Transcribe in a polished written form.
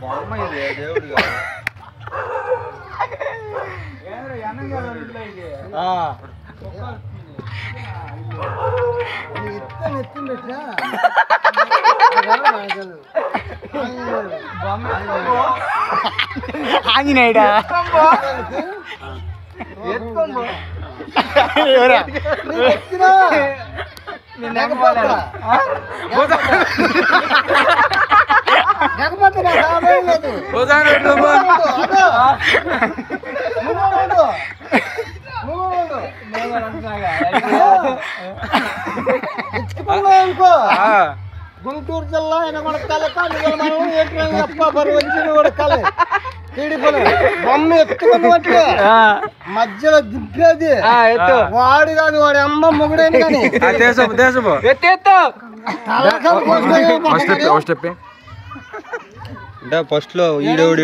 బొమ్మ ఇది దేవుడు ఆంజనేయుడా గుంటూరు జిల్లా బొమ్మ ఎత్తుకుని మధ్యలో దింపేది వాడు కాదు వాడి అమ్మ మొగుడైన కానీ ఫస్ట్ లో ఈడోడు